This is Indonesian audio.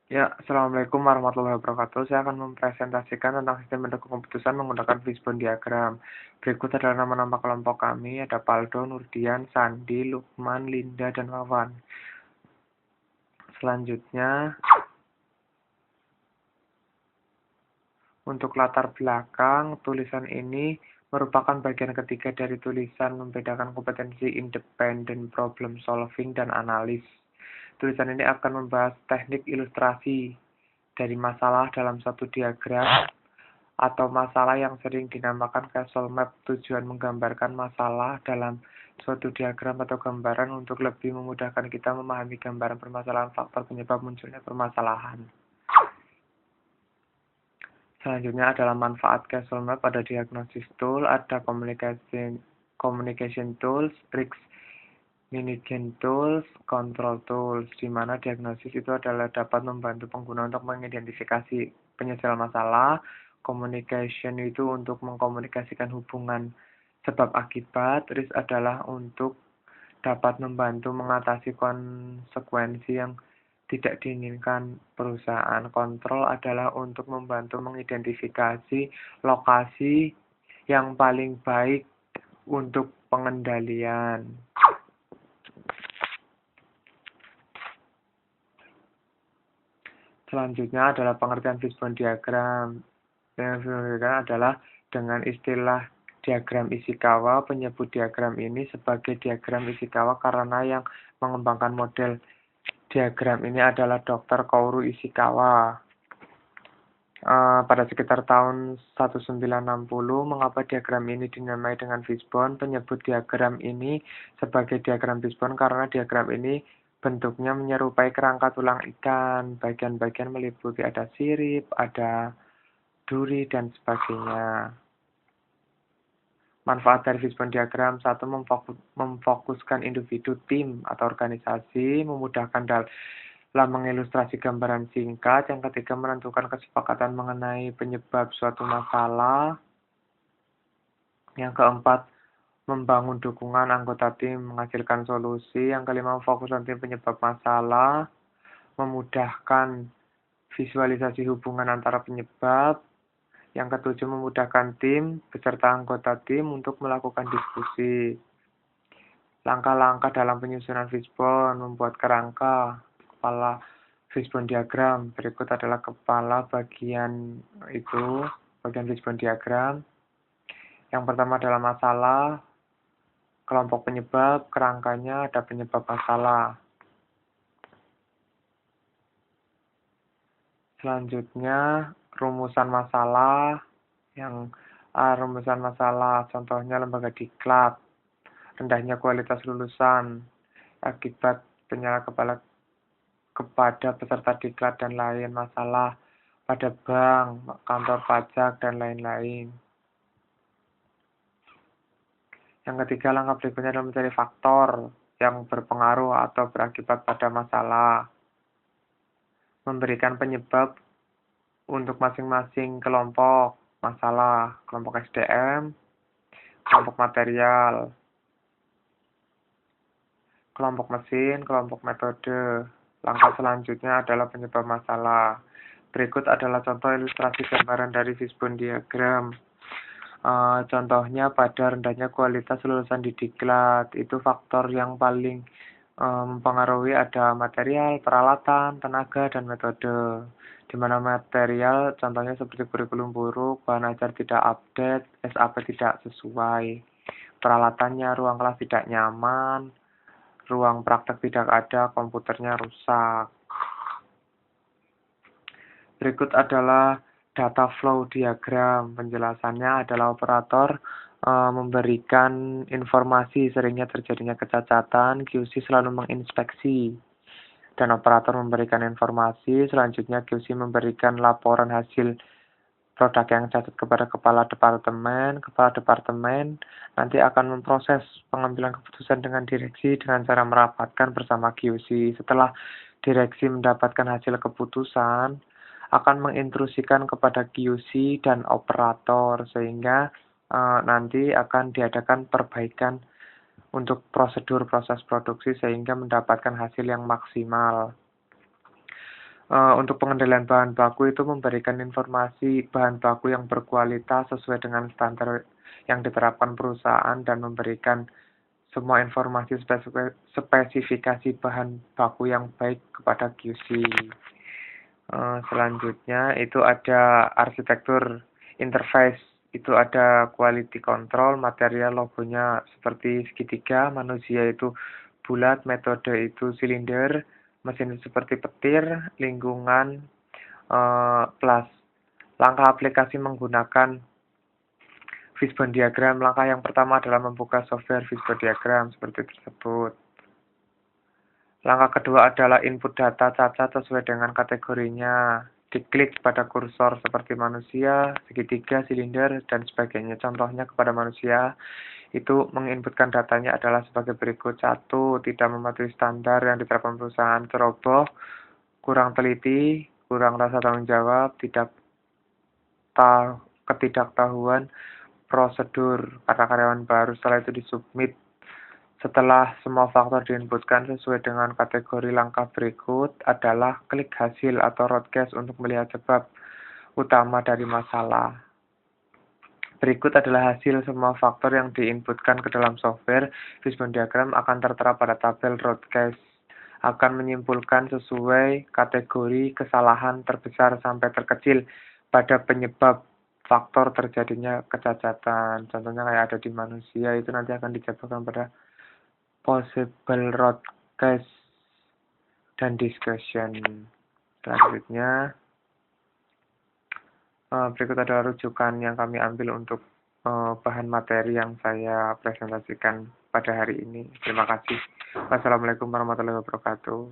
Ya, Assalamualaikum warahmatullahi wabarakatuh. Saya akan mempresentasikan tentang sistem mendukung keputusan menggunakan fishbone diagram. Berikut adalah nama-nama kelompok kami, ada Paldo, Nurdian, Sandi, Lukman, Linda, dan Wawan. Selanjutnya, untuk latar belakang, tulisan ini merupakan bagian ketiga dari tulisan membedakan kompetensi independent problem solving dan analis. Tulisan ini akan membahas teknik ilustrasi dari masalah dalam satu diagram atau masalah yang sering dinamakan castle map. Tujuan menggambarkan masalah dalam suatu diagram atau gambaran untuk lebih memudahkan kita memahami gambaran permasalahan faktor penyebab munculnya permasalahan. Selanjutnya adalah manfaat castle map pada diagnosis tool, ada communication tools, risk management tools, control tools, di mana diagnosis itu adalah dapat membantu pengguna untuk mengidentifikasi penyebab masalah, communication itu untuk mengkomunikasikan hubungan sebab akibat, risk adalah untuk dapat membantu mengatasi konsekuensi yang tidak diinginkan perusahaan. Kontrol adalah untuk membantu mengidentifikasi lokasi yang paling baik untuk pengendalian. Selanjutnya adalah pengertian fishbone diagram. Fishbone diagram adalah dengan istilah diagram Ishikawa, penyebut diagram ini sebagai diagram Ishikawa karena yang mengembangkan model diagram ini adalah Dr. Kaoru Ishikawa. Pada sekitar tahun 1960, mengapa diagram ini dinamai dengan fishbone? Penyebut diagram ini sebagai diagram fishbone karena diagram ini bentuknya menyerupai kerangka tulang ikan. Bagian-bagian meliputi ada sirip, ada duri, dan sebagainya. Manfaat dari fishbone diagram: satu, memfokuskan individu, tim, atau organisasi, memudahkan dalam mengilustrasi gambaran singkat. Yang ketiga, menentukan kesepakatan mengenai penyebab suatu masalah. Yang keempat, membangun dukungan anggota tim, menghasilkan solusi. Yang kelima, memfokuskan tim penyebab masalah, memudahkan visualisasi hubungan antara penyebab. Yang ketujuh, memudahkan tim beserta anggota tim untuk melakukan diskusi. Langkah-langkah dalam penyusunan fishbone: membuat kerangka kepala fishbone diagram. Berikut adalah kepala bagian fishbone diagram. Yang pertama adalah masalah, kelompok penyebab, kerangkanya ada penyebab masalah. Selanjutnya, rumusan masalah. Rumusan masalah contohnya lembaga diklat, rendahnya kualitas lulusan akibat penyalahgunaan kepada peserta diklat dan lain, masalah pada bank, kantor pajak, dan lain-lain. Yang ketiga, langkah berikutnya adalah mencari faktor yang berpengaruh atau berakibat pada masalah. Memberikan penyebab untuk masing-masing kelompok masalah, kelompok SDM, kelompok material, kelompok mesin, kelompok metode. Langkah selanjutnya adalah penyebab masalah. Berikut adalah contoh ilustrasi gambaran dari fishbone diagram. Contohnya pada rendahnya kualitas lulusan di diklat, itu faktor yang paling mempengaruhi ada material, peralatan, tenaga, dan metode. Di mana material contohnya seperti kurikulum buruk, bahan ajar tidak update, SAP tidak sesuai, peralatannya ruang kelas tidak nyaman, ruang praktek tidak ada, komputernya rusak. Berikut adalah data flow diagram. Penjelasannya adalah operator memberikan informasi seringnya terjadinya kecacatan, QC selalu menginspeksi, dan operator memberikan informasi. Selanjutnya QC memberikan laporan hasil produk yang catat kepada kepala departemen. Kepala departemen nanti akan memproses pengambilan keputusan dengan direksi dengan cara merapatkan bersama QC. Setelah direksi mendapatkan hasil keputusan, akan mengintrusikan kepada QC dan operator sehingga nanti akan diadakan perbaikan untuk prosedur proses produksi sehingga mendapatkan hasil yang maksimal. Untuk pengendalian bahan baku itu memberikan informasi bahan baku yang berkualitas sesuai dengan standar yang diterapkan perusahaan dan memberikan semua informasi spesifikasi bahan baku yang baik kepada QC. Selanjutnya itu ada arsitektur interface, itu ada quality control, material logonya seperti segitiga, manusia itu bulat, metode itu silinder, mesin itu seperti petir, lingkungan, plus. Langkah aplikasi menggunakan fishbone diagram. Langkah yang pertama adalah membuka software fishbone diagram seperti tersebut. Langkah kedua adalah input data cacat sesuai dengan kategorinya. Diklik pada kursor seperti manusia, segitiga, silinder, dan sebagainya. Contohnya kepada manusia, itu menginputkan datanya adalah sebagai berikut. 1. Tidak mematuhi standar yang diterapkan perusahaan, ceroboh, kurang teliti, kurang rasa tanggung jawab, ketidaktahuan prosedur karena karyawan baru. Setelah itu disubmit. Setelah semua faktor diinputkan sesuai dengan kategori, langkah berikut adalah klik hasil atau roadcast untuk melihat sebab utama dari masalah. Berikut adalah hasil semua faktor yang diinputkan ke dalam software. Fishbone diagram akan tertera pada tabel roadcast. Akan menyimpulkan sesuai kategori kesalahan terbesar sampai terkecil pada penyebab faktor terjadinya kecacatan. Contohnya kayak ada di manusia, itu nanti akan dijabarkan pada possible roadcast dan discussion. Selanjutnya, berikut adalah rujukan yang kami ambil untuk bahan materi yang saya presentasikan pada hari ini. Terima kasih. Wassalamualaikum warahmatullahi wabarakatuh.